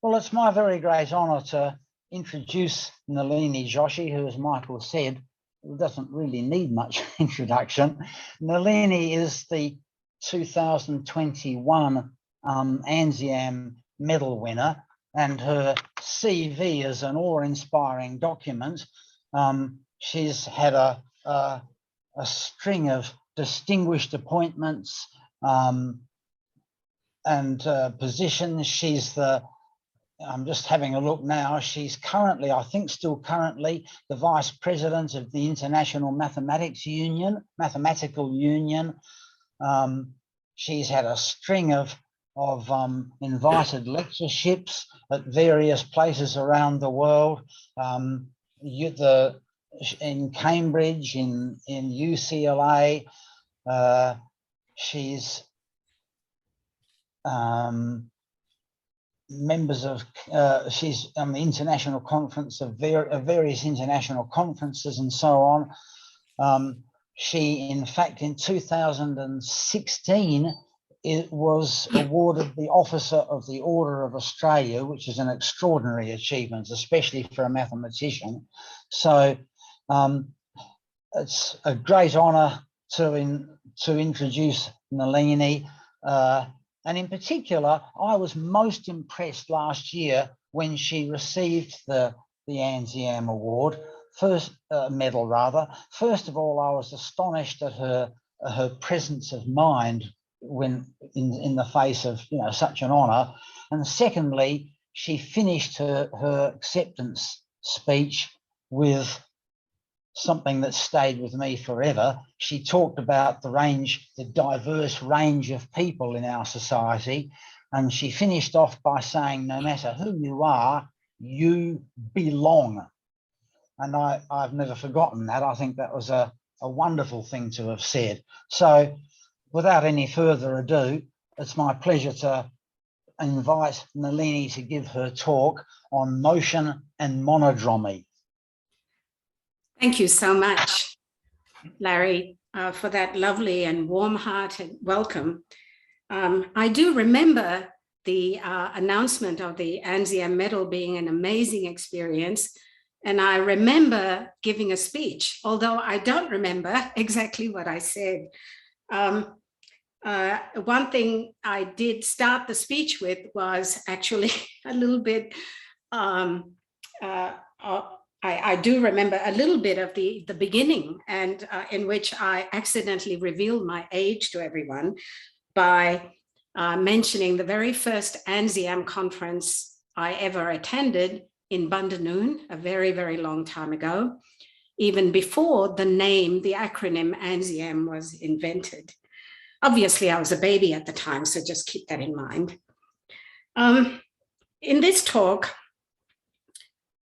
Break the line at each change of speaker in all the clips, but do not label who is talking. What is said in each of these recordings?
Well, it's my very great honour to introduce Nalini Joshi, who, as Michael said, doesn't really need much introduction. Nalini is the 2021 ANZIAM medal winner, and her CV is an awe-inspiring document. She's had a string of distinguished appointments and positions. She's I'm just having a look now. She's currently, I think still currently, the Vice President of the International Mathematical Union. She's had a string of invited lectureships at various places around the world, in Cambridge, in UCLA. She's members of, she's on the international conference of various international conferences and so on. She, in fact, in 2016, it was awarded the Officer of the Order of Australia, which is an extraordinary achievement, especially for a mathematician. So it's a great honour to introduce Nalini. And in particular, I was most impressed last year when she received the ANZIAM award, medal rather. First of all, I was astonished at her presence of mind when in the face of such an honour. And secondly, she finished her acceptance speech with something that stayed with me forever. She talked about the diverse range of people in our society, and she finished off by saying, no matter who you are, you belong. And I've never forgotten that. I think that was a wonderful thing to have said. So without any further ado, it's my pleasure to invite Nalini to give her talk on motion and monodromy.
Thank you so much, Larry, for that lovely and warm-hearted welcome. I do remember the announcement of the ANZIAM medal being an amazing experience, and I remember giving a speech, although I don't remember exactly what I said. One thing I did start the speech with was actually a little bit, I do remember a little bit of the beginning, and in which I accidentally revealed my age to everyone by mentioning the very first ANZIAM conference I ever attended in Bundanoon a very, very long time ago, even before the acronym ANZIAM was invented. Obviously, I was a baby at the time, so just keep that in mind. In this talk,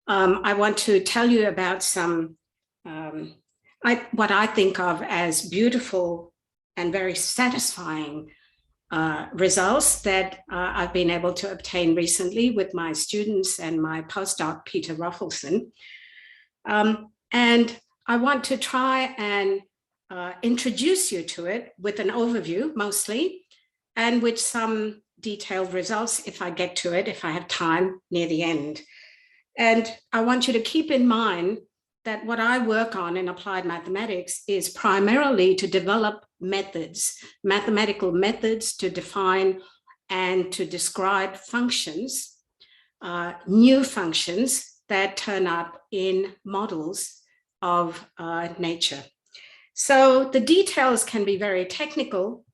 I want to tell you about some, what I think of as beautiful and very satisfying results that I've been able to obtain recently with my students and my postdoc, Peter Roffelson. And I want to try and introduce you to it with an overview mostly, and with some detailed results if I get to it, if I have time near the end. And I want you to keep in mind that what I work on in applied mathematics is primarily to develop methods, mathematical methods to define and to describe functions, new functions that turn up in models of nature. So the details can be very technical,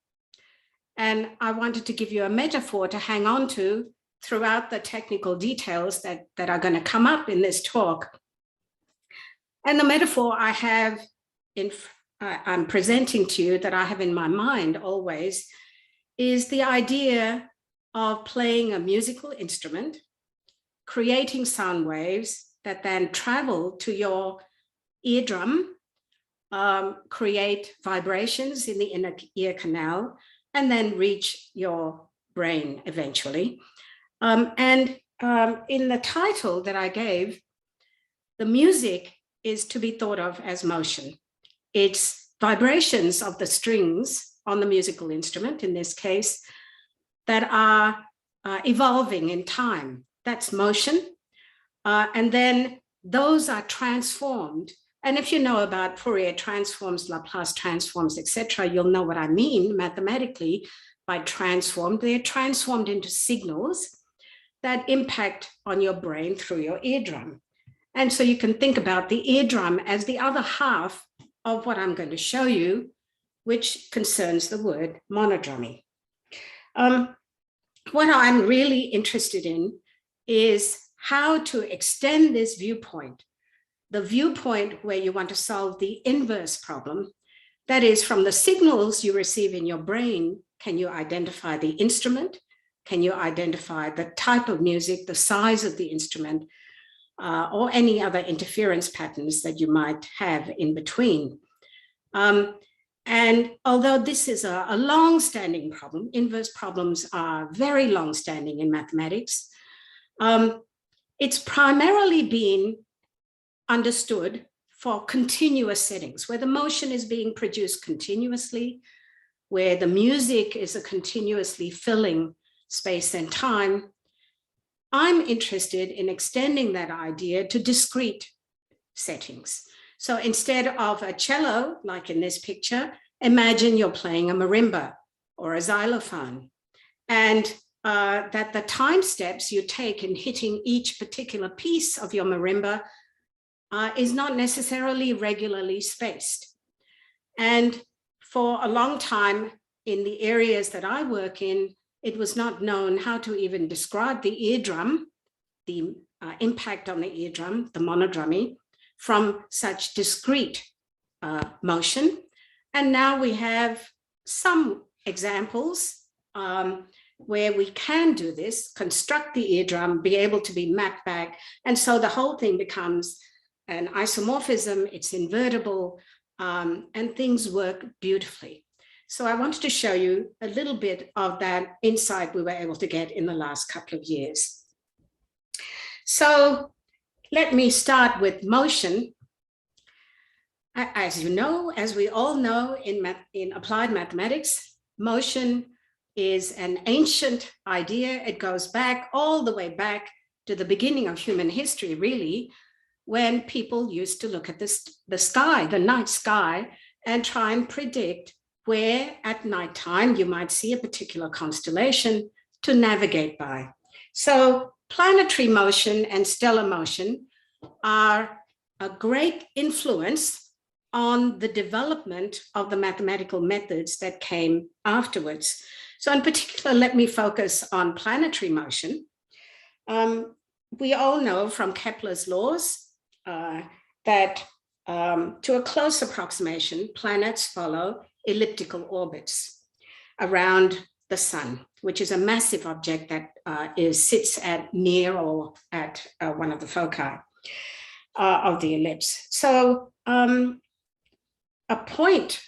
and I wanted to give you a metaphor to hang on to throughout the technical details that are going to come up in this talk. And the metaphor I'm presenting to you, that I have in my mind always, is the idea of playing a musical instrument, creating sound waves that then travel to your eardrum, create vibrations in the inner ear canal, and then reach your brain eventually. In the title that I gave, the music is to be thought of as motion. It's vibrations of the strings on the musical instrument, in this case, that are evolving in time. that's motion. And then those are transformed. And if you know about Fourier transforms, Laplace transforms, etc., you'll know what I mean mathematically by transformed. They're transformed into signals that impact on your brain through your eardrum. And so you can think about the eardrum as the other half of what I'm going to show you, which concerns the word monodromy. What I'm really interested in is how to extend this viewpoint, the viewpoint where you want to solve the inverse problem. That is, from the signals you receive in your brain, can you identify the instrument? Can you identify the type of music, the size of the instrument, or any other interference patterns that you might have in between? And although this is a long-standing problem, inverse problems are very long-standing in mathematics, it's primarily been understood for continuous settings, where the motion is being produced continuously, where the music is a continuously filling space and time. I'm interested in extending that idea to discrete settings. So instead of a cello, like in this picture, imagine you're playing a marimba or a xylophone, and that the time steps you take in hitting each particular piece of your marimba is not necessarily regularly spaced. And for a long time in the areas that I work in, it was not known how to even describe the eardrum, the impact on the eardrum, the monodromy, from such discrete motion. And now we have some examples where we can do this, construct the eardrum, be able to be mapped back. And so the whole thing becomes an isomorphism, it's invertible, and things work beautifully. So I wanted to show you a little bit of that insight we were able to get in the last couple of years. So let me start with motion. As you know, as we all know in applied mathematics, motion is an ancient idea. It goes back all the way back to the beginning of human history, really, when people used to look at the sky, the night sky, and try and predict where at nighttime you might see a particular constellation to navigate by. So planetary motion and stellar motion are a great influence on the development of the mathematical methods that came afterwards. So in particular, let me focus on planetary motion. We all know from Kepler's laws that to a close approximation, planets follow elliptical orbits around the sun, which is a massive object that sits at near or at one of the foci of the ellipse. So a point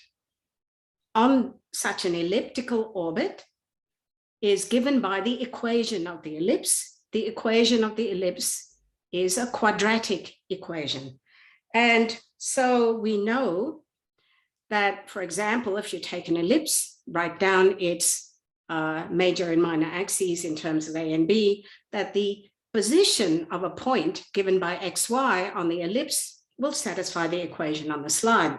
on such an elliptical orbit is given by the equation of the ellipse. The equation of the ellipse is a quadratic equation. And so we know that, for example, if you take an ellipse, write down its major and minor axes in terms of A and B, that the position of a point given by xy on the ellipse will satisfy the equation on the slide.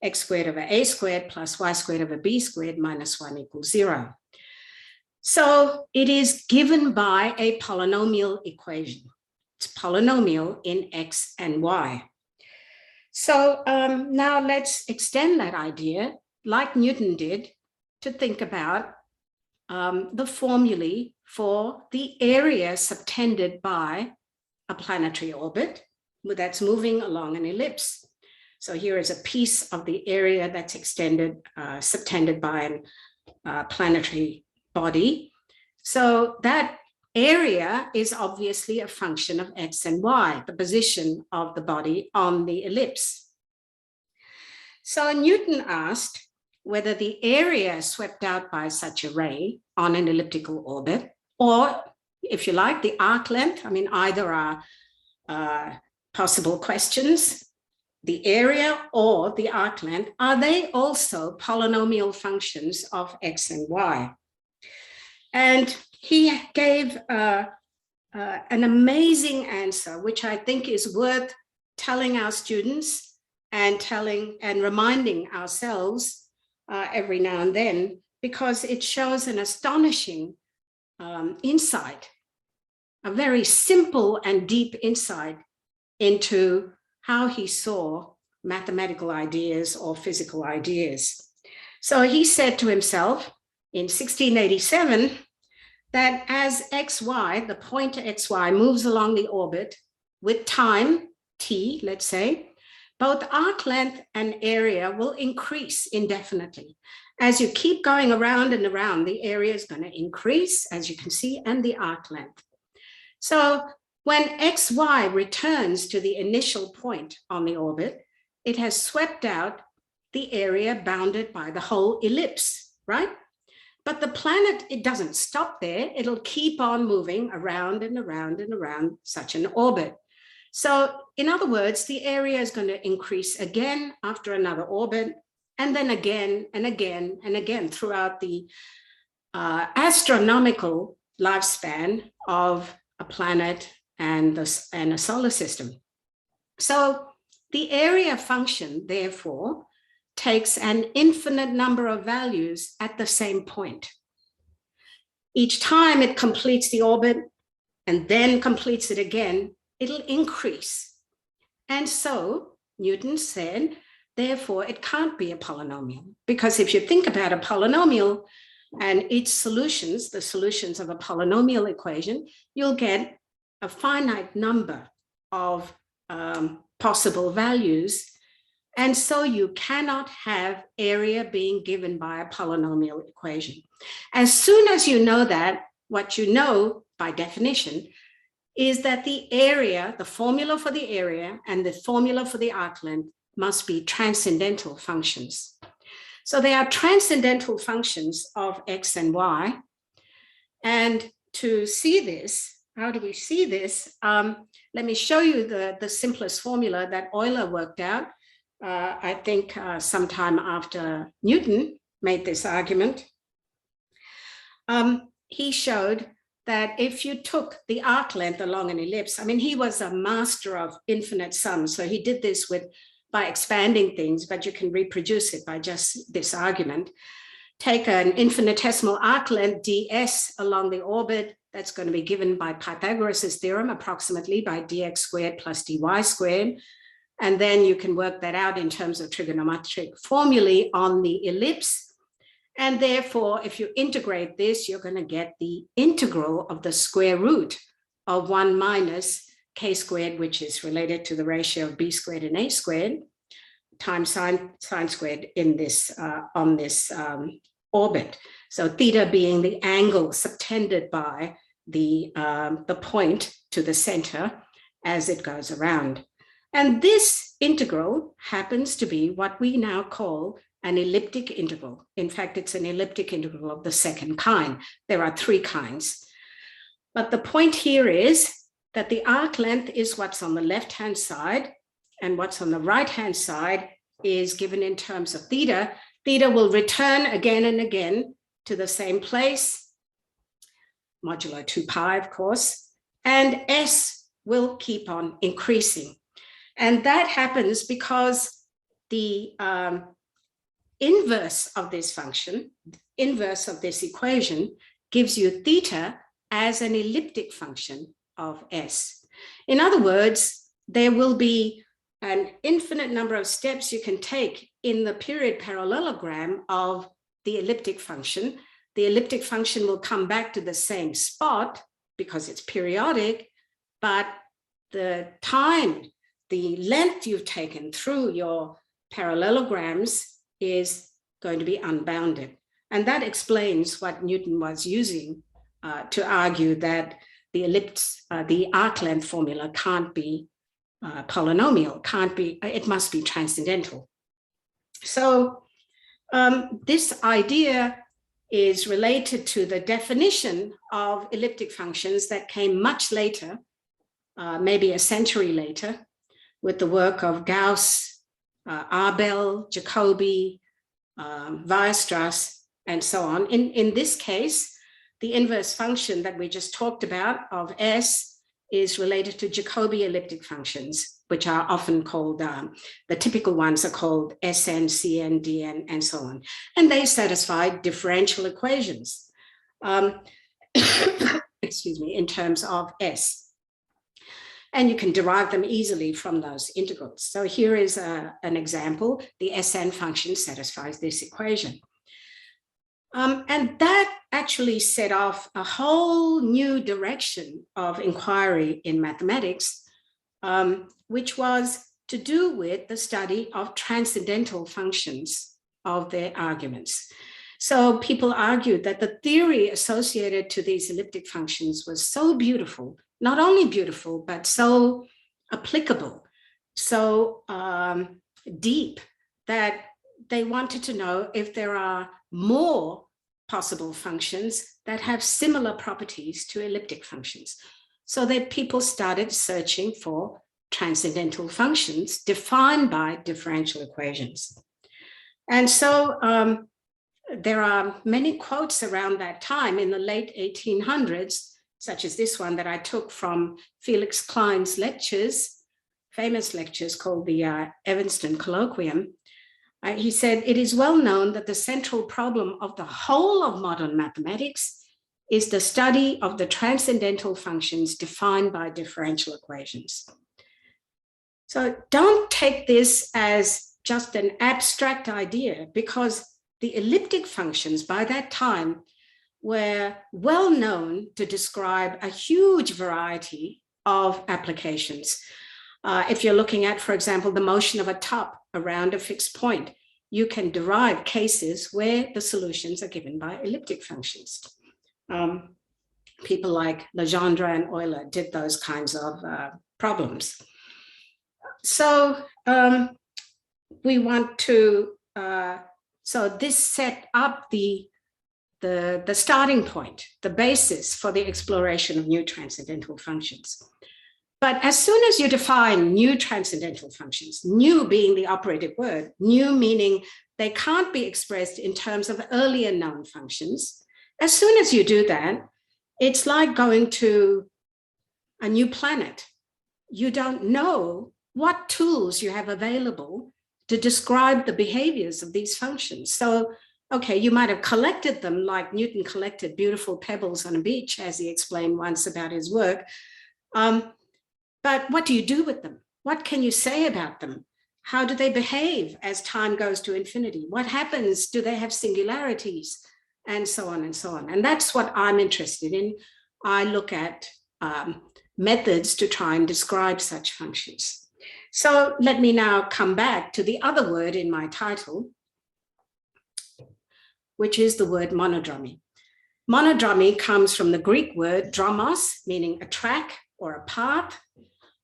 X squared over a squared plus y squared over b squared minus 1 equals 0. So it is given by a polynomial equation. It's polynomial in x and y. So now let's extend that idea, like Newton did, to think about the formulae for the area subtended by a planetary orbit that's moving along an ellipse. So here is a piece of the area that's extended, subtended by a planetary body. So that area is obviously a function of x and y, the position of the body on the ellipse. So Newton asked whether the area swept out by such a ray on an elliptical orbit, or if you like, the arc length, I mean, either are possible questions, the area or the arc length, are they also polynomial functions of x and y? And he gave an amazing answer, which I think is worth telling our students and reminding ourselves every now and then, because it shows an astonishing insight, a very simple and deep insight into how he saw mathematical ideas or physical ideas. So he said to himself in 1687 that as xy, the point xy moves along the orbit with time, t, let's say, both arc length and area will increase indefinitely. As you keep going around and around, the area is going to increase, as you can see, and the arc length. So when xy returns to the initial point on the orbit, it has swept out the area bounded by the whole ellipse, right? But the planet, it doesn't stop there. It'll keep on moving around and around and around such an orbit. So in other words, the area is going to increase again after another orbit, and then again and again and again throughout the astronomical lifespan of a planet and a solar system. So the area function, therefore, takes an infinite number of values at the same point. Each time it completes the orbit and then completes it again, it'll increase. And so Newton said, therefore, it can't be a polynomial, because if you think about a polynomial and its solutions, the solutions of a polynomial equation, you'll get a finite number of possible values. And so you cannot have area being given by a polynomial equation. As soon as you know that, what you know by definition is that the area, the formula for the area and the formula for the arc length must be transcendental functions. So they are transcendental functions of x and y. And to see this, how do we see this? Let me show you the simplest formula that Euler worked out. I think sometime after Newton made this argument. He showed that if you took the arc length along an ellipse, I mean, he was a master of infinite sums, so he did this by expanding things, but you can reproduce it by just this argument. Take an infinitesimal arc length ds along the orbit, that's going to be given by Pythagoras' theorem, approximately by dx squared plus dy squared. And then you can work that out in terms of trigonometric formulae on the ellipse. And therefore, if you integrate this, you're going to get the integral of the square root of 1 minus k squared, which is related to the ratio of b squared and a squared, times sine squared in this on this orbit. So theta being the angle subtended by the point to the center as it goes around. And this integral happens to be what we now call an elliptic integral. In fact, it's an elliptic integral of the second kind. There are 3 kinds. But the point here is that the arc length is what's on the left-hand side, and what's on the right-hand side is given in terms of theta. Theta will return again and again to the same place, modulo 2 pi, of course, and s will keep on increasing. And that happens because the inverse of this function, inverse of this equation, gives you theta as an elliptic function of s. In other words, there will be an infinite number of steps you can take in the period parallelogram of the elliptic function. The elliptic function will come back to the same spot because it's periodic, but the time, the length you've taken through your parallelograms is going to be unbounded. And that explains what Newton was using to argue that the ellipse, the arc length formula can't be polynomial, it must be transcendental. So this idea is related to the definition of elliptic functions that came much later, maybe a century later, with the work of Gauss, Abel, Jacobi, Weierstrass, and so on. In this case, the inverse function that we just talked about of S is related to Jacobi elliptic functions, which are often called, the typical ones are called Sn, Cn, Dn, and so on. And they satisfy differential equations, excuse me, in terms of S. And you can derive them easily from those integrals. So here is an example. The Sn function satisfies this equation. And that actually set off a whole new direction of inquiry in mathematics, which was to do with the study of transcendental functions of their arguments. So people argued that the theory associated to these elliptic functions was so beautiful, not only beautiful, but so applicable, so deep, that they wanted to know if there are more possible functions that have similar properties to elliptic functions. So that people started searching for transcendental functions defined by differential equations. And so there are many quotes around that time in the late 1800s, such as this one that I took from Felix Klein's lectures, famous lectures called the Evanston Colloquium. He said, "It is well known that the central problem of the whole of modern mathematics is the study of the transcendental functions defined by differential equations." So don't take this as just an abstract idea, because the elliptic functions by that time were well known to describe a huge variety of applications. If you're looking at, for example, the motion of a top around a fixed point, you can derive cases where the solutions are given by elliptic functions. People like Legendre and Euler did those kinds of problems. So we want to, so this set up the starting point, the basis for the exploration of new transcendental functions. But as soon as you define new transcendental functions, new being the operative word, new meaning they can't be expressed in terms of earlier known functions, as soon as you do that, it's like going to a new planet. You don't know what tools you have available to describe the behaviors of these functions. So, okay, you might have collected them like Newton collected beautiful pebbles on a beach, as he explained once about his work. But what do you do with them? What can you say about them? How do they behave as time goes to infinity? What happens? Do they have singularities? And so on and so on. And that's what I'm interested in. I look at methods to try and describe such functions. So let me now come back to the other word in my title, which is the word monodromy. Monodromy comes from the Greek word dromos, meaning a track or a path.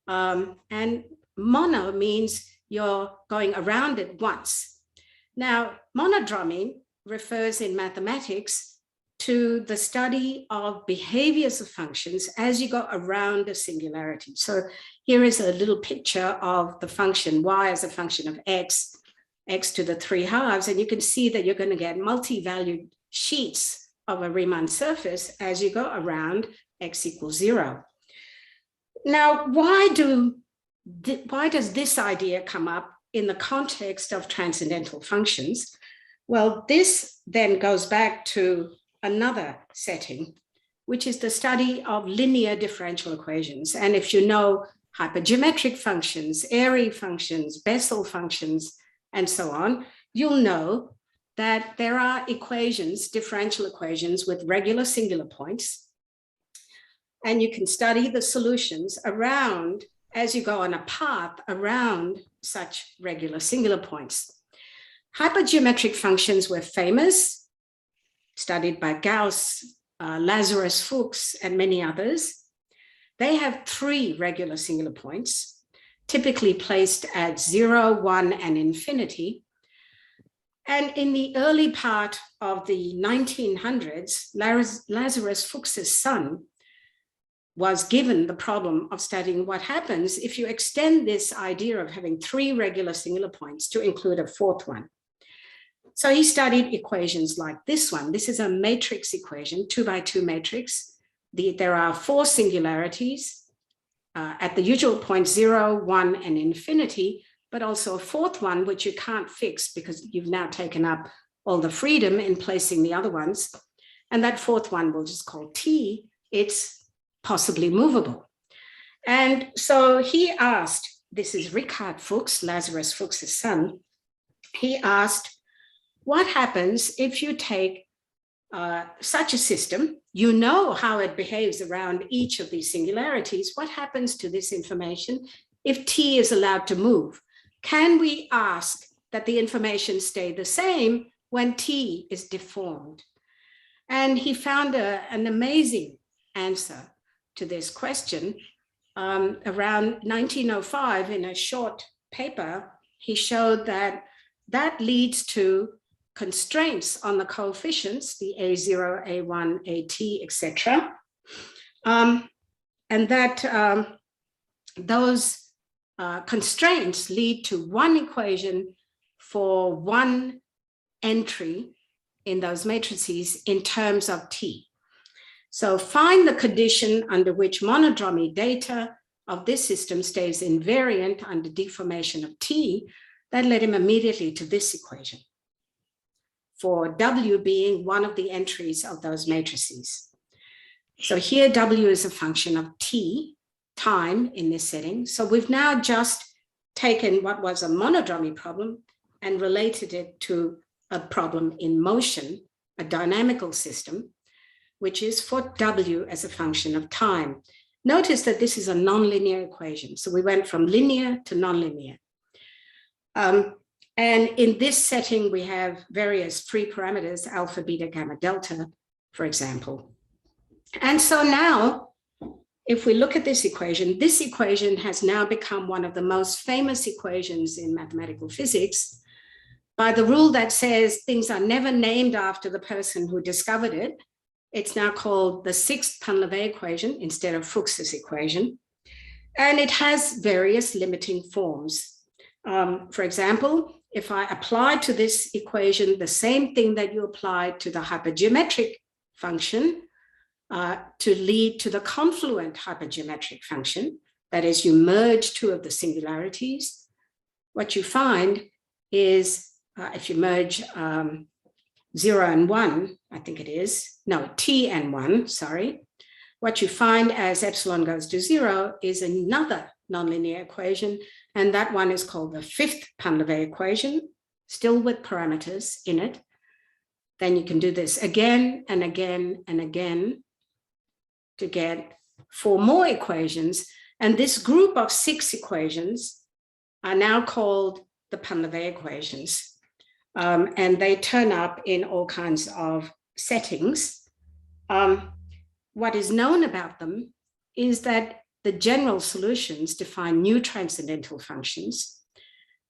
And mono means you're going around it once. Now, monodromy refers in mathematics to the study of behaviors of functions as you go around a singularity. So here is a little picture of the function y as a function of x, x to the 3/2, and you can see that you're going to get multi-valued sheets of a Riemann surface as you go around x equals 0. Now, why does this idea come up in the context of transcendental functions? Well, this then goes back to another setting, which is the study of linear differential equations. And if you know hypergeometric functions, Airy functions, Bessel functions, and so on, you'll know that there are equations, differential equations with regular singular points. And you can study the solutions around, as you go on a path around such regular singular points. Hypergeometric functions were famous, studied by Gauss, Lazarus, Fuchs, and many others. They have 3 regular singular points, typically placed at 0, 1, and infinity. And in the early part of the 1900s, Lazarus Fuchs's son was given the problem of studying what happens if you extend this idea of having 3 regular singular points to include a 4th one. So he studied equations like this one. This is a matrix equation, 2x2 matrix. There are 4 singularities at the usual point 0, 1, and infinity, but also a 4th one, which you can't fix because you've now taken up all the freedom in placing the other ones. And that 4th one we'll just call t. It's possibly movable. And so he asked, this is Richard Fuchs, Lazarus Fuchs's son, he asked, what happens if you take such a system, you know how it behaves around each of these singularities, what happens to this information if t is allowed to move? Can we ask that the information stay the same when t is deformed? And he found an amazing answer to this question. Around 1905, in a short paper, he showed that that leads to constraints on the coefficients, the A0, A1, AT, etc. And that those constraints lead to one equation for one entry in those matrices in terms of t. So find the condition under which monodromy data of this system stays invariant under deformation of t. That led him immediately to this equation, for W being one of the entries of those matrices. So here W is a function of t, time in this setting. So we've now just taken what was a monodromy problem and related it to a problem in motion, a dynamical system, which is for W as a function of time. Notice that this is a nonlinear equation. So we went from linear to nonlinear. And in this setting, we have various free parameters, alpha, beta, gamma, delta, for example. And so now, if we look at this equation has now become one of the most famous equations in mathematical physics by the rule that says things are never named after the person who discovered it. It's now called the 6th Painlevé equation instead of Fuchs's equation. And it has various limiting forms. For example, if I apply to this equation the same thing that you applied to the hypergeometric function to lead to the confluent hypergeometric function, that is, you merge 2 of the singularities, what you find is if you merge 0 and 1, I think it is, no, t and 1, sorry, what you find as epsilon goes to 0 is another nonlinear equation, and that one is called the 5th Painlevé equation, still with parameters in it. Then you can do this again and again and again to get 4 more equations. And this group of 6 equations are now called the Painlevé equations. And they turn up in all kinds of settings. What is known about them is that the general solutions define new transcendental functions.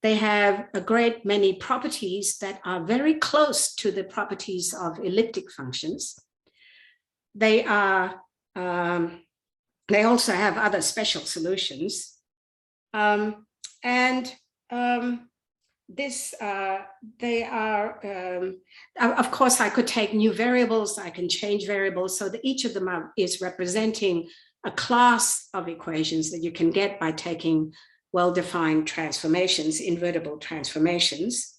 They have a great many properties that are very close to the properties of elliptic functions. They also have other special solutions. Of course, I could take new variables, I can change variables, so that each of them is representing a class of equations that you can get by taking well-defined transformations, invertible transformations.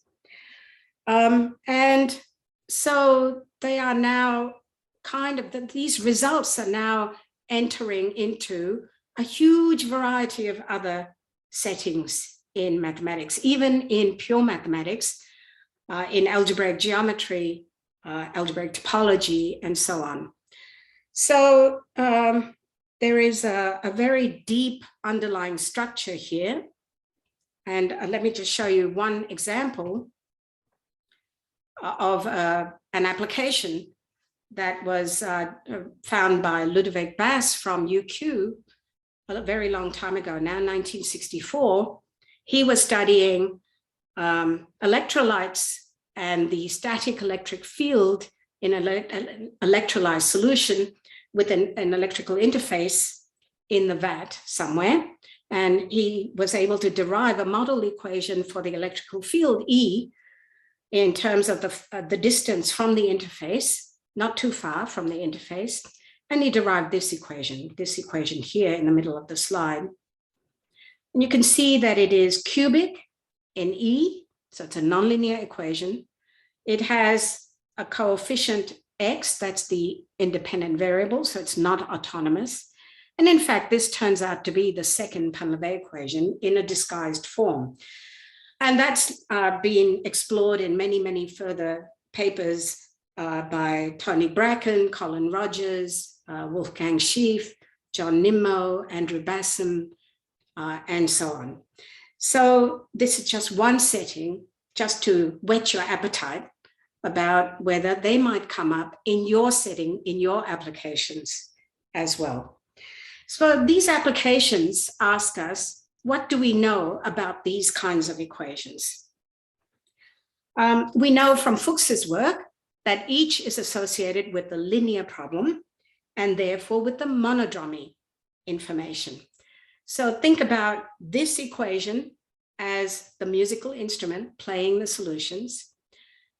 And so they are now these results are now entering into a huge variety of other settings in mathematics, even in pure mathematics, in algebraic geometry, algebraic topology, and so on. So there is a very deep underlying structure here. And let me just show you one example of an application that was found by Ludovic Bass from UQ a very long time ago, now 1964. He was studying electrolytes and the static electric field in an electrolyzed solution with an electrical interface in the vat somewhere. And he was able to derive a model equation for the electrical field E in terms of the distance from the interface, not too far from the interface, and he derived this equation here in the middle of the slide. And you can see that it is cubic in E, so it's a nonlinear equation. It has a coefficient x, that's the independent variable, so it's not autonomous. And in fact, this turns out to be the second Panleve equation in a disguised form. And that's been explored in many, many further papers by Tony Bracken, Colin Rogers, Wolfgang Schief, John Nimmo, Andrew Bassam, and so on. So this is just one setting, just to whet your appetite about whether they might come up in your setting, in your applications as well. So these applications ask us, what do we know about these kinds of equations? We know from Fuchs's work that each is associated with the linear problem and therefore with the monodromy information. So think about this equation as the musical instrument playing the solutions,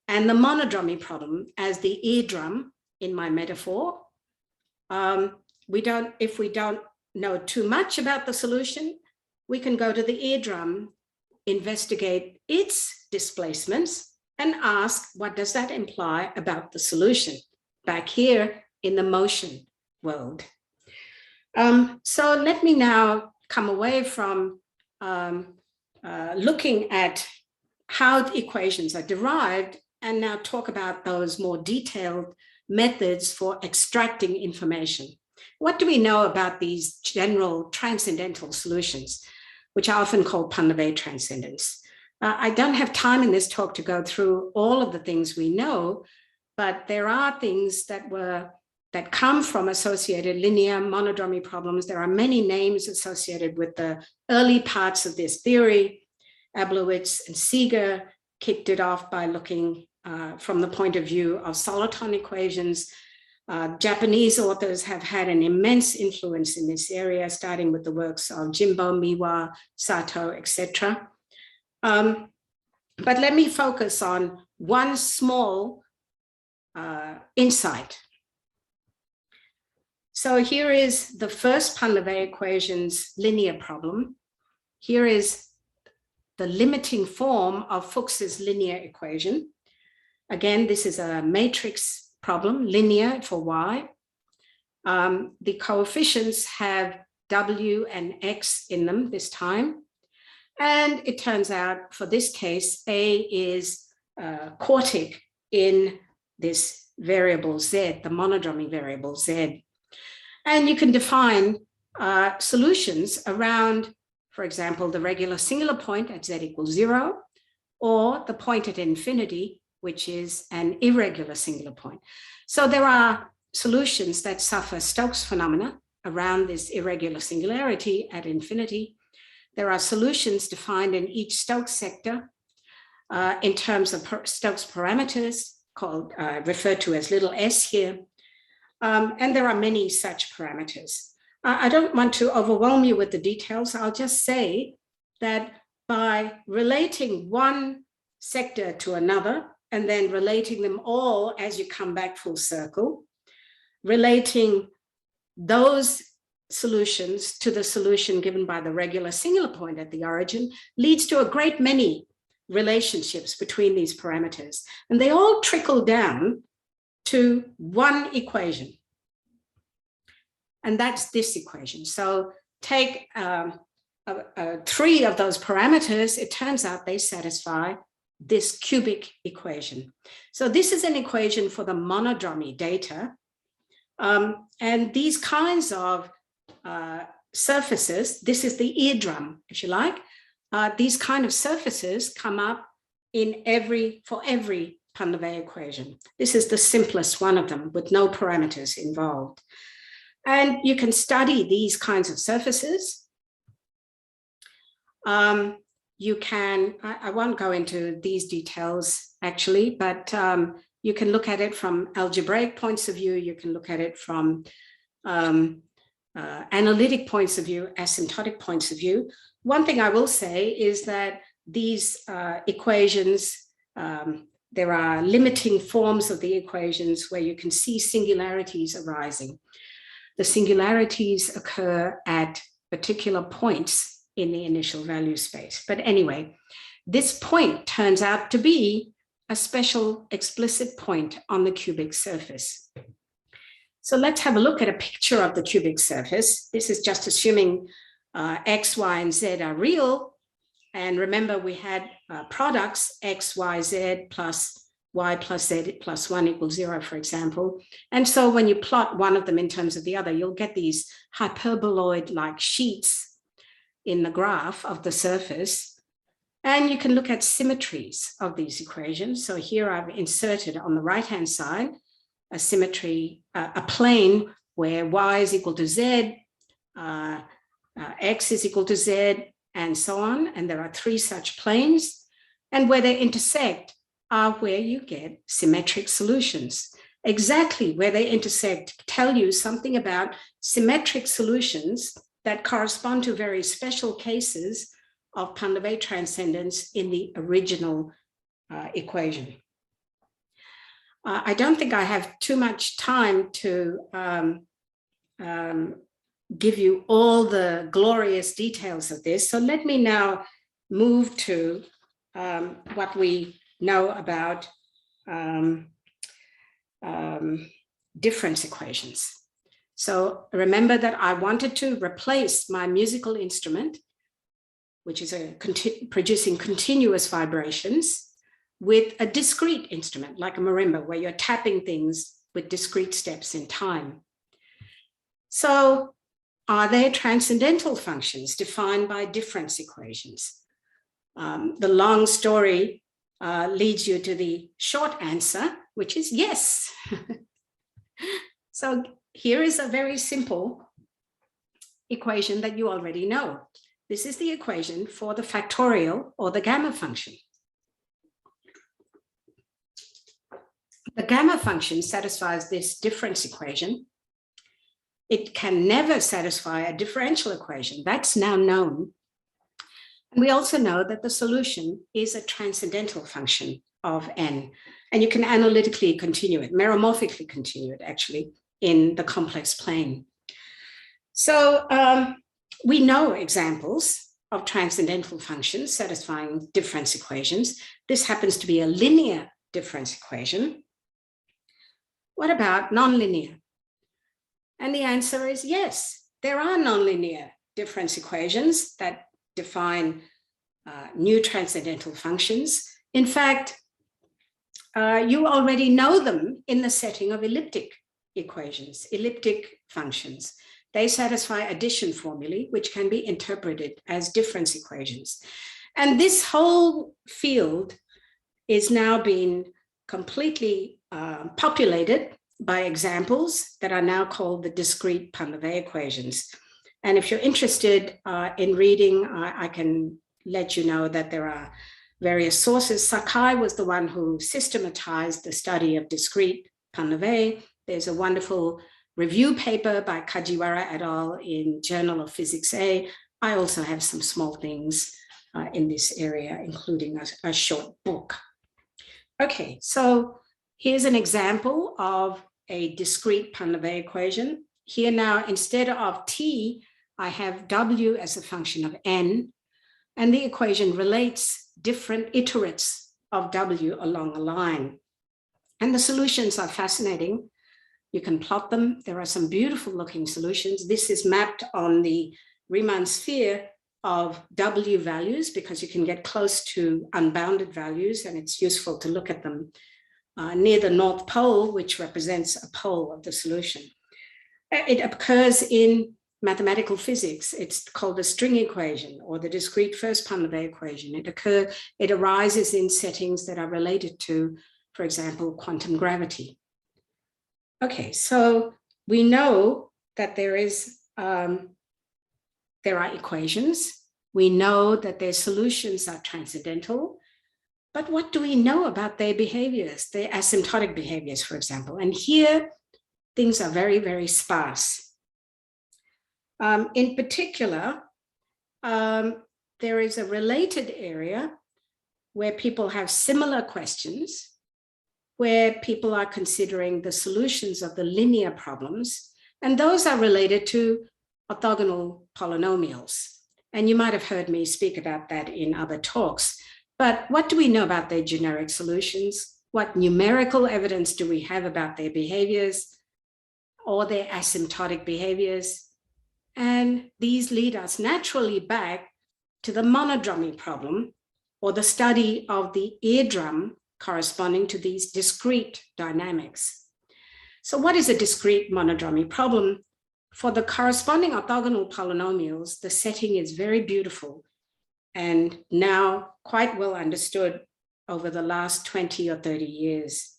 and the monodromy problem as the eardrum in my metaphor. If we don't know too much about the solution, we can go to the eardrum, investigate its displacements, and ask, what does that imply about the solution back here in the motion world? So let me now come away from looking at how the equations are derived and now talk about those more detailed methods for extracting information. What do we know about these general transcendental solutions, which are often called Panleve transcendence? I don't have time in this talk to go through all of the things we know, but there are things that come from associated linear monodromy problems. There are many names associated with the early parts of this theory. Ablowitz and Seeger kicked it off by looking from the point of view of soliton equations. Japanese authors have had an immense influence in this area, starting with the works of Jimbo, Miwa, Sato, etc. But let me focus on one small insight. So here is the first Panleve equation's linear problem. Here is the limiting form of Fuchs's linear equation. Again, this is a matrix problem, linear for y. The coefficients have w and x in them this time. And it turns out for this case, A is quartic in this variable z, the monodromy variable z. And you can define solutions around, for example, the regular singular point at z equals 0, or the point at infinity, which is an irregular singular point. So there are solutions that suffer Stokes phenomena around this irregular singularity at infinity. There are solutions defined in each Stokes sector in terms of Stokes parameters, called referred to as little s here. And there are many such parameters. I don't want to overwhelm you with the details. I'll just say that by relating one sector to another, and then relating them all as you come back full circle, relating those solutions to the solution given by the regular singular point at the origin leads to a great many relationships between these parameters. And they all trickle down to one equation. And that's this equation. So take 3 of those parameters, it turns out they satisfy this cubic equation. So this is an equation for the monodromy data. And these kinds of surfaces, this is the eardrum, if you like, these kind of surfaces come up for every Panleve equation. This is the simplest one of them with no parameters involved. And you can study these kinds of surfaces. You can, I won't go into these details actually, but you can look at it from algebraic points of view. You can look at it from analytic points of view, asymptotic points of view. One thing I will say is that these equations there are limiting forms of the equations where you can see singularities arising. The singularities occur at particular points in the initial value space. But anyway, this point turns out to be a special explicit point on the cubic surface. So let's have a look at a picture of the cubic surface. This is just assuming X, Y, and Z are real. And remember, we had products X, Y, Z plus Y plus Z plus 1 equals 0, for example. And so when you plot one of them in terms of the other, you'll get these hyperboloid-like sheets in the graph of the surface. And you can look at symmetries of these equations. So here I've inserted on the right-hand side a symmetry, a plane where Y is equal to Z, X is equal to Z, and so on. And there are 3 such planes. And where they intersect are where you get symmetric solutions. Exactly where they intersect tell you something about symmetric solutions that correspond to very special cases of Pannavay transcendence in the original equation. I don't think I have too much time to give you all the glorious details of this. So let me now move to what we know about difference equations. So remember that I wanted to replace my musical instrument, which is producing continuous vibrations, with a discrete instrument like a marimba, where you're tapping things with discrete steps in time. So are there transcendental functions defined by difference equations? The long story leads you to the short answer, which is yes. So here is a very simple equation that you already know. This is the equation for the factorial or the gamma function. The gamma function satisfies this difference equation. It can never satisfy a differential equation. That's now known. And we also know that the solution is a transcendental function of n. And you can analytically continue it, meromorphically continue it, actually, in the complex plane. So we know examples of transcendental functions satisfying difference equations. This happens to be a linear difference equation. What about nonlinear? And the answer is yes, there are nonlinear difference equations that define new transcendental functions. In fact, you already know them in the setting of elliptic equations, elliptic functions. They satisfy addition formulae, which can be interpreted as difference equations. And this whole field is now being completely populated by examples that are now called the discrete Pannavay equations. And if you're interested in reading, I can let you know that there are various sources. Sakai was the one who systematized the study of discrete Pannavay. There's a wonderful review paper by Kajiwara et al. In Journal of Physics A. I also have some small things in this area, including a short book. Okay, so here's an example of a discrete Pannavay equation. Here now, instead of t, I have w as a function of n, and the equation relates different iterates of w along a line. And the solutions are fascinating. You can plot them. There are some beautiful looking solutions. This is mapped on the Riemann sphere of w values because you can get close to unbounded values, and it's useful to look at them near the North Pole, which represents a pole of the solution. It occurs in mathematical physics. It's called the string equation or the discrete first Pannavay equation. It arises in settings that are related to, for example, quantum gravity. Okay, so we know that there are equations. We know that their solutions are transcendental. But what do we know about their behaviors, their asymptotic behaviors, for example? And here, things are very, very sparse. In particular, there is a related area where people have similar questions, where people are considering the solutions of the linear problems, and those are related to orthogonal polynomials. And you might have heard me speak about that in other talks. But what do we know about their generic solutions? What numerical evidence do we have about their behaviors or their asymptotic behaviors? And these lead us naturally back to the monodromy problem, or the study of the eardrum corresponding to these discrete dynamics. So what is a discrete monodromy problem? For the corresponding orthogonal polynomials, the setting is very beautiful and now quite well understood over the last 20 or 30 years.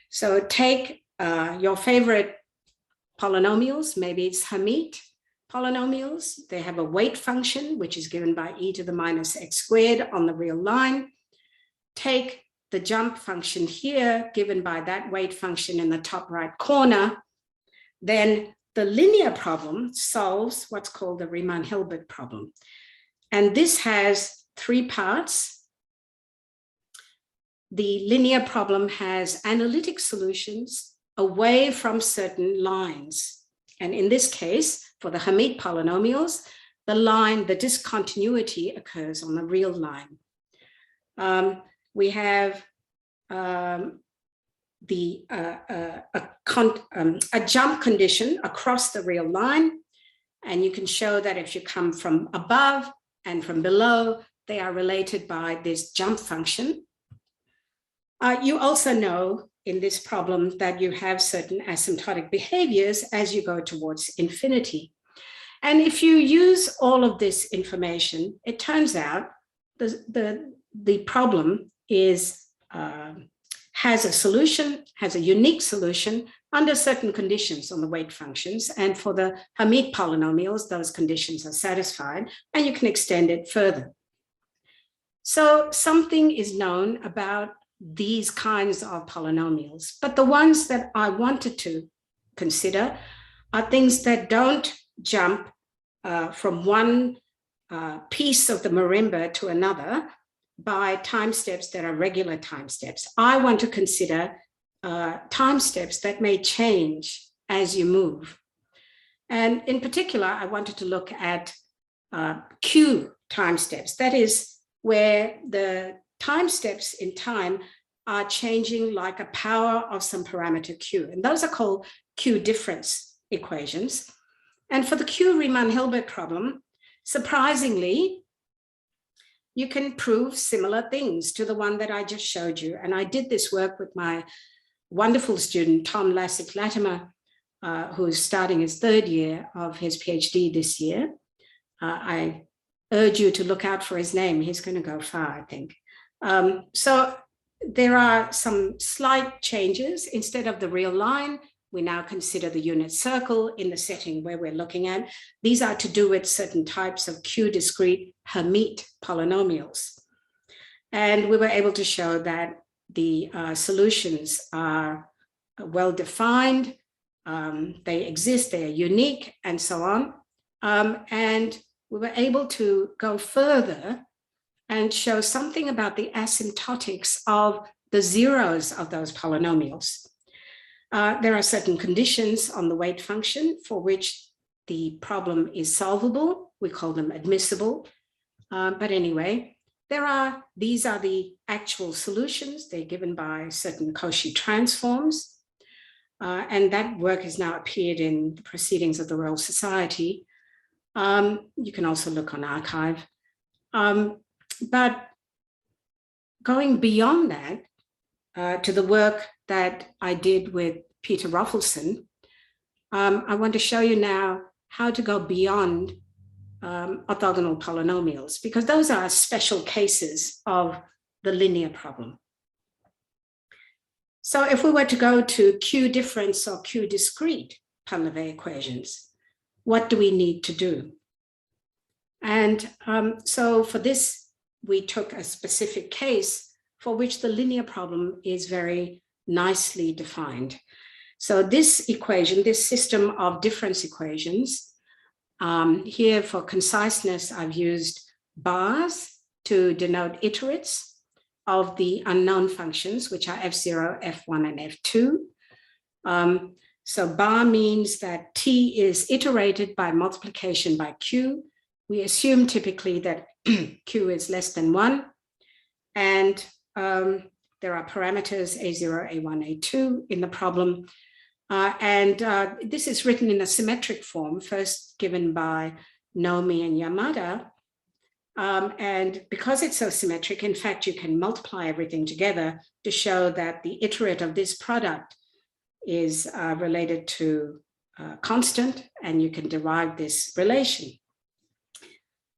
So take your favorite polynomials, maybe it's Hermite polynomials. They have a weight function, which is given by e to the minus x squared on the real line. Take the jump function here, given by that weight function in the top right corner. Then the linear problem solves what's called the Riemann-Hilbert problem. And this has three parts. The linear problem has analytic solutions away from certain lines. And in this case, for the Hermite polynomials, the discontinuity occurs on the real line. We have a jump condition across the real line. And you can show that if you come from above and from below, they are related by this jump function. You also know in this problem that you have certain asymptotic behaviors as you go towards infinity. And if you use all of this information, it turns out the problem is has a solution, has a unique solution under certain conditions on the weight functions. And for the Hermite polynomials, those conditions are satisfied, and you can extend it further. So something is known about these kinds of polynomials, but the ones that I wanted to consider are things that don't jump from one piece of the marimba to another by time steps that are regular time steps. I want to consider time steps that may change as you move. And in particular, I wanted to look at Q time steps. That is where the time steps in time are changing like a power of some parameter Q. And those are called Q difference equations. And for the q-Riemann-Hilbert problem, surprisingly, you can prove similar things to the one that I just showed you. And I did this work with my wonderful student, Tom Lassick-Latimer, who's starting his third year of his PhD this year. I urge you to look out for his name. He's going to go far, I think. So there are some slight changes. Instead of the real line, we now consider the unit circle in the setting where we're looking at. These are to do with certain types of Q-discrete Hermite polynomials. And we were able to show that the solutions are well-defined, they exist, they are unique, and so on. And we were able to go further and show something about the asymptotics of the zeros of those polynomials. There are certain conditions on the weight function for which the problem is solvable. We call them admissible. But anyway, these are the actual solutions. They're given by certain Cauchy transforms. And that work has now appeared in the Proceedings of the Royal Society. You can also look on archive. But going beyond that, to the work that I did with Peter Roffelson, I want to show you now how to go beyond orthogonal polynomials, because those are special cases of the linear problem. So if we were to go to Q difference or Q discrete Pain-Levé equations, what do we need to do? And so for this, we took a specific case for which the linear problem is very nicely defined. So this equation, this system of difference equations, here for conciseness, I've used bars to denote iterates. of the unknown functions, which are f0, f1, and f2. So bar means that t is iterated by multiplication by q. We assume typically that q is less than 1. And there are parameters a0, a1, a2 in the problem. This is written in a symmetric form, first given by Nomi and Yamada. And because it's so symmetric, in fact, you can multiply everything together to show that the iterate of this product is related to constant, and you can derive this relation.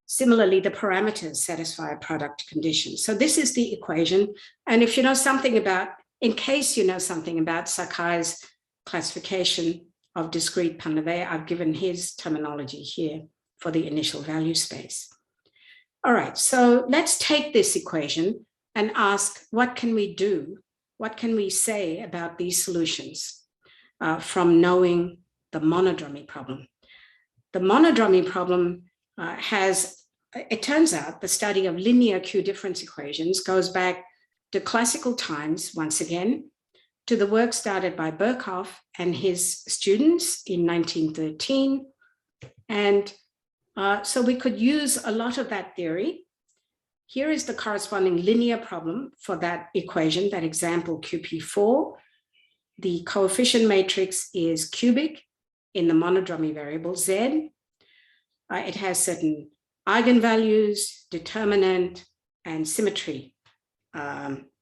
Similarly, the parameters satisfy a product condition. So this is the equation. And if you know something about, in case you know something about Sakai's classification of discrete Panleve, I've given his terminology here for the initial value space. All right, so let's take this equation and ask, what can we do? What can we say about these solutions from knowing the monodromy problem? The monodromy problem it turns out the study of linear Q-difference equations goes back to classical times, once again, to the work started by Birkhoff and his students in 1913. And so we could use a lot of that theory. Here is the corresponding linear problem for that equation, that example QP4. The coefficient matrix is cubic in the monodromy variable Z. It has certain eigenvalues, determinant, and symmetry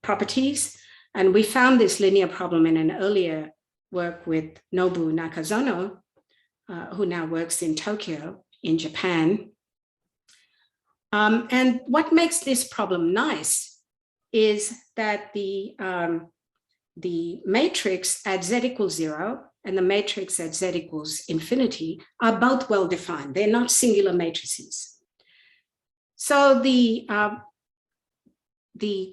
properties. And we found this linear problem in an earlier work with Nobu Nakazono, who now works in Tokyo, in Japan. And what makes this problem nice is that the matrix at z equals 0 and the matrix at z equals infinity are both well defined. They're not singular matrices. So the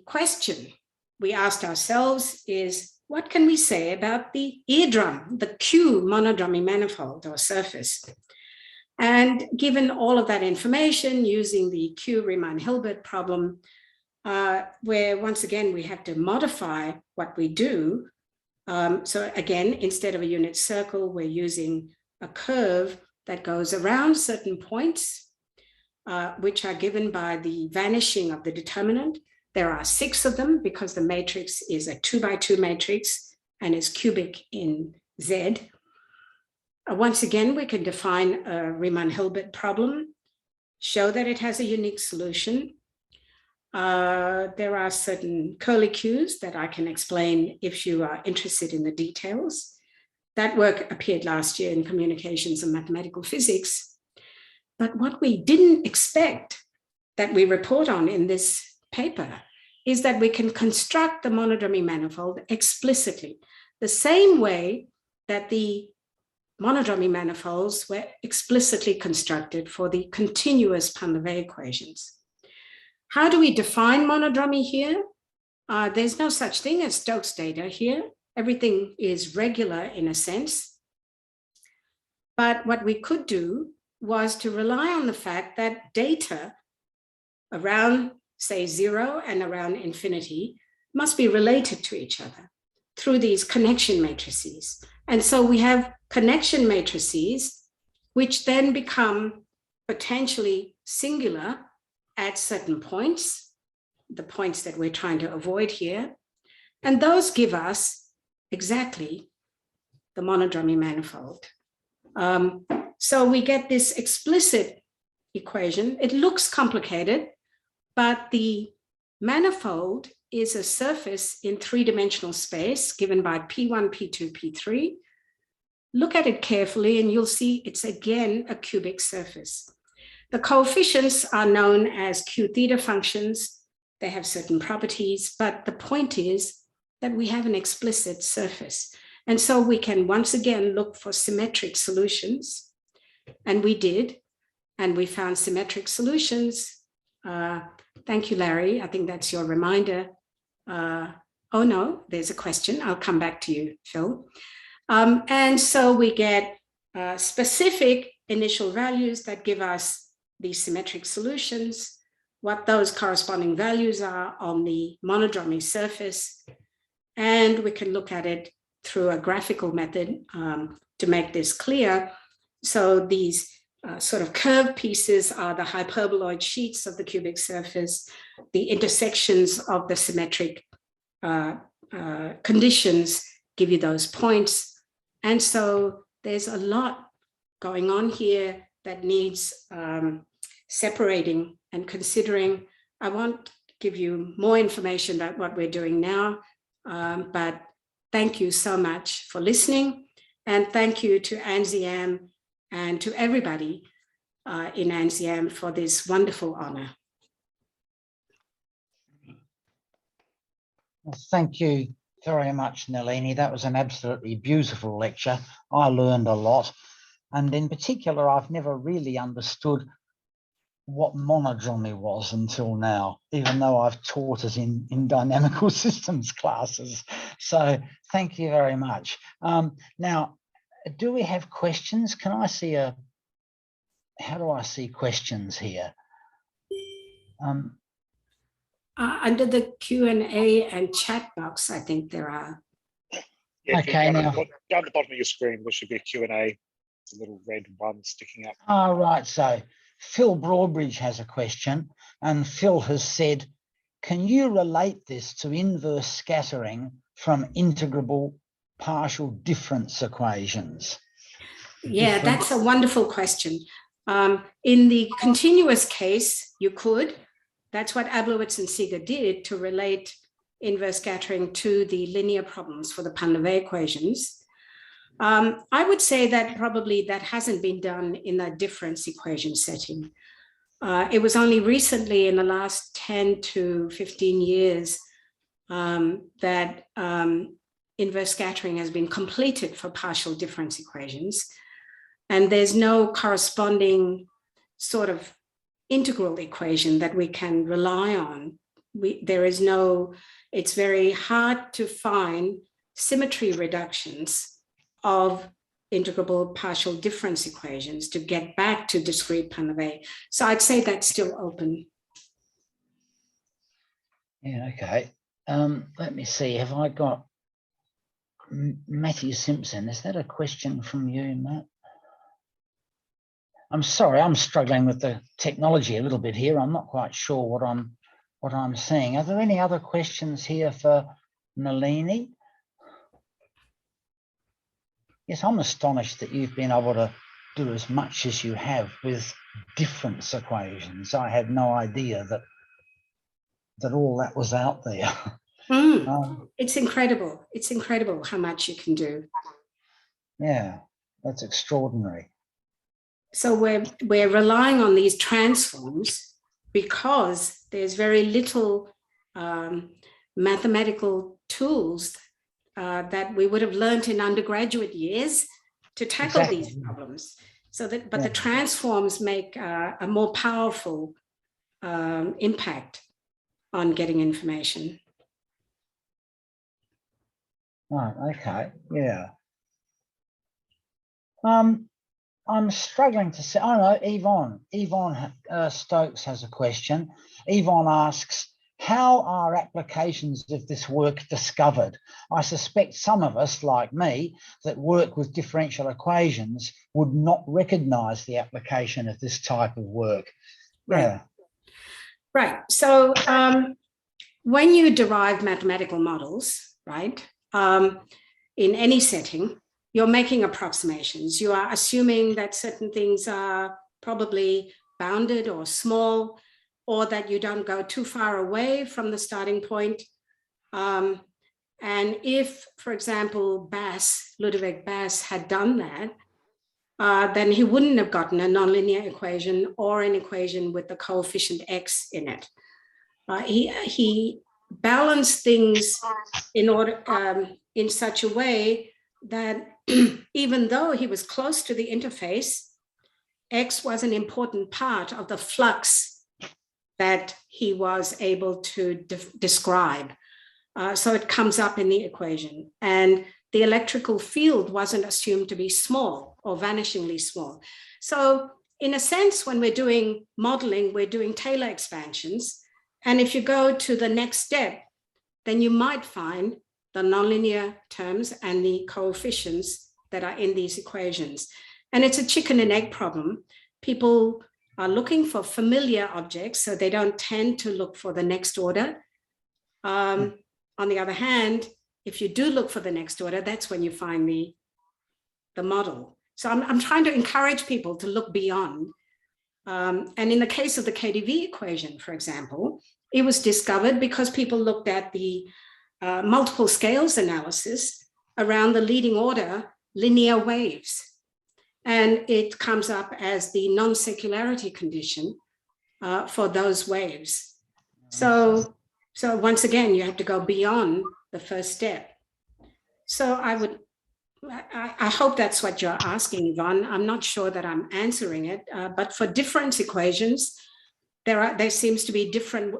question we asked ourselves is, what can we say about the eardrum, the Q monodromy manifold or surface? And given all of that information, using the q-Riemann-Hilbert problem, where once again we have to modify what we do. So again, instead of a unit circle, we're using a curve that goes around certain points, which are given by the vanishing of the determinant. There are 6 of them because the matrix is a 2x2 matrix and is cubic in Z. Once again, we can define a Riemann-Hilbert problem, show that it has a unique solution. There are certain curlicues that I can explain if you are interested in the details. That work appeared last year in Communications and Mathematical Physics. But what we didn't expect that we report on in this paper is that we can construct the monodromy manifold explicitly, the same way that the monodromy manifolds were explicitly constructed for the continuous Panleve equations. How do we define monodromy here? There's no such thing as Stokes data here. Everything is regular in a sense. But what we could do was to rely on the fact that data around, say, 0 and around infinity must be related to each other through these connection matrices. And so we have connection matrices, which then become potentially singular at certain points, the points that we're trying to avoid here. And those give us exactly the monodromy manifold. So we get this explicit equation. It looks complicated, but the manifold is a surface in 3-dimensional space given by P1, P2, P3. Look at it carefully and you'll see it's again a cubic surface. The coefficients are known as Q theta functions. They have certain properties, but the point is that we have an explicit surface. And so we can once again look for symmetric solutions. And we did, and we found symmetric solutions. Thank you, Larry. I think that's your reminder. Oh no, there's a question. I'll come back to you, Phil. And so we get specific initial values that give us these symmetric solutions. what those corresponding values are on the monodromy surface. And we can look at it through a graphical method to make this clear. So these sort of curved pieces are the hyperboloid sheets of the cubic surface. The intersections of the symmetric conditions give you those points. And so there's a lot going on here that needs separating and considering. I won't give you more information about what we're doing now, but thank you so much for listening. And thank you to ANZIAM and to everybody in ANZIAM for this wonderful honor.
Well, thank you very much, Nalini. That was an absolutely beautiful lecture. I learned a lot. And in particular, I've never really understood what monodromy was until now, even though I've taught it in dynamical systems classes. So thank you very much. Now, do we have questions? Can I see how do I see questions here?
Under the Q&A and chat box, I think there are.
Yeah,
okay, now
down the bottom of your screen, there should be a Q&A. It's a little red one sticking up.
Oh, right. So Phil Broadbridge has a question, and Phil has said, can you relate this to inverse scattering from integrable partial difference equations?
Yeah, that's a wonderful question. In the continuous case, you could. That's what Ablowitz and Seeger did to relate inverse scattering to the linear problems for the Pan-Lavie equations. I would say that probably that hasn't been done in a difference equation setting. It was only recently in the last 10 to 15 years that inverse scattering has been completed for partial difference equations. And there's no corresponding sort of integral equation that we can rely on. It's very hard to find symmetry reductions of integrable partial difference equations to get back to discrete Pan-Lavie. So I'd say that's still open.
Yeah, okay. Let me see, have I got Matthew Simpson? Is that a question from you, Matt? I'm sorry, I'm struggling with the technology a little bit here. I'm not quite sure what I'm seeing. Are there any other questions here for Nalini? Yes, I'm astonished that you've been able to do as much as you have with difference equations. I had no idea that all that was out there.
It's incredible. It's incredible how much you can do.
Yeah, that's extraordinary.
So we're relying on these transforms because there's very little mathematical tools that we would have learned in undergraduate years to tackle these problems. So that, but the transforms make a more powerful impact on getting information.
Right, okay, yeah. I'm struggling to say, I don't know, Yvonne Stokes has a question. Yvonne asks, how are applications of this work discovered? I suspect some of us, like me, that work with differential equations would not recognize the application of this type of work. Yeah.
Right. So when you derive mathematical models, right, in any setting, you're making approximations. You are assuming that certain things are probably bounded or small, or that you don't go too far away from the starting point. And if, for example, Ludovic Bass had done that, then he wouldn't have gotten a nonlinear equation or an equation with the coefficient x in it. He balanced things in such a way that even though he was close to the interface, x was an important part of the flux that he was able to describe. So it comes up in the equation. And the electrical field wasn't assumed to be small or vanishingly small. So in a sense, when we're doing modeling, we're doing Taylor expansions. And if you go to the next step, then you might find the nonlinear terms and the coefficients that are in these equations. And it's a chicken and egg problem. People are looking for familiar objects, so they don't tend to look for the next order. On the other hand, if you do look for the next order, that's when you find the model. So I'm trying to encourage people to look beyond. And in the case of the KdV equation, for example, it was discovered because people looked at the multiple scales analysis around the leading order linear waves. And it comes up as the non-circularity condition for those waves. So once again, you have to go beyond the first step. So I hope that's what you're asking, Yvonne. I'm not sure that I'm answering it, but for difference equations, there seems to be different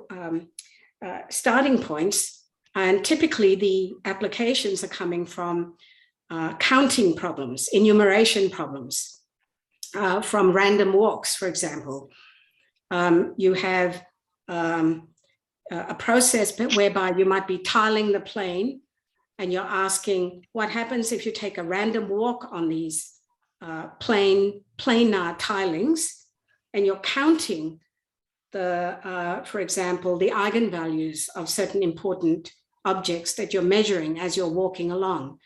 starting points, and typically the applications are coming from counting problems, enumeration problems, from random walks, for example. You have a process whereby you might be tiling the plane, and you're asking what happens if you take a random walk on these planar tilings, and you're counting for example, the eigenvalues of certain important objects that you're measuring as you're walking along.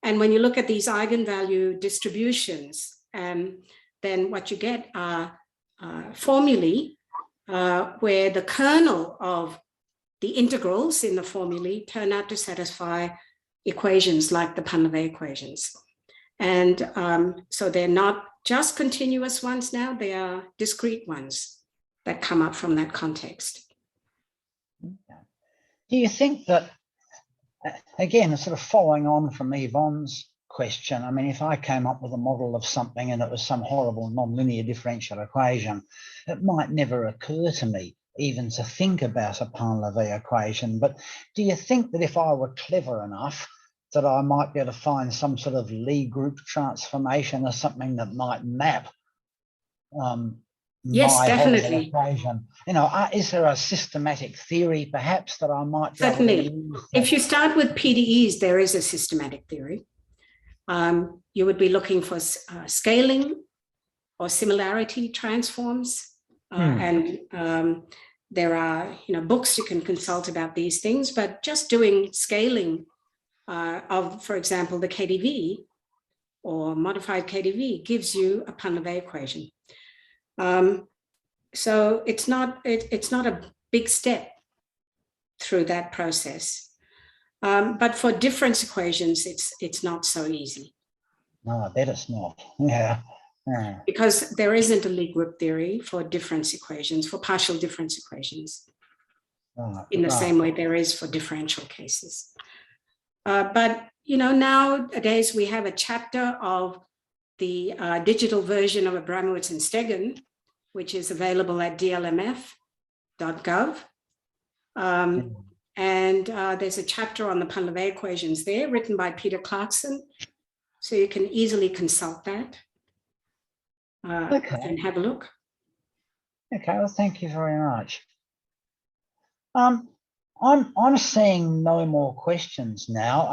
And when you look at these eigenvalue distributions, then what you get are formulae where the kernel of the integrals in the formulae turn out to satisfy equations like the Pannavay equations. And so they're not just continuous ones now, they are discrete ones that come up from that context.
Do you think that, again, sort of following on from Yvonne's question, I mean, if I came up with a model of something and it was some horrible nonlinear differential equation, it might never occur to me even to think about a Pannavay equation. But do you think that if I were clever enough, that I might be able to find some sort of Lie group transformation or something that might map
yes,
my
definitely
equation? You know, is there a systematic theory perhaps that I might be
certainly
able to use?
If you start with PDEs, there is a systematic theory. You would be looking for scaling or similarity transforms, and there are books you can consult about these things, but just doing scaling of, for example, the KdV or modified KdV gives you a Pannavay equation. So it's not a big step through that process, but for difference equations, it's not so easy.
No, I bet it's not. Yeah.
Because there isn't a Lie group theory for difference equations, for partial difference equations, in the same way there is for differential cases. But nowadays we have a chapter of the digital version of Abramowitz and Stegun, which is available at dlmf.gov. And there's a chapter on the Pannavay equations there written by Peter Clarkson. So you can easily consult that and have a look.
Okay, well, thank you very much. I'm seeing no more questions now.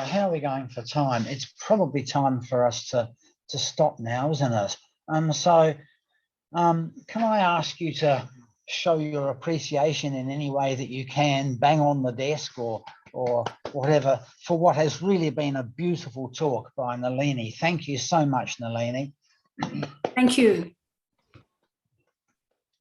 How are we going for time? It's probably time for us to stop now, isn't it? So can I ask you to show your appreciation in any way that you can, bang on the desk or whatever, for what has really been a beautiful talk by Nalini. Thank you so much, Nalini.
Thank you.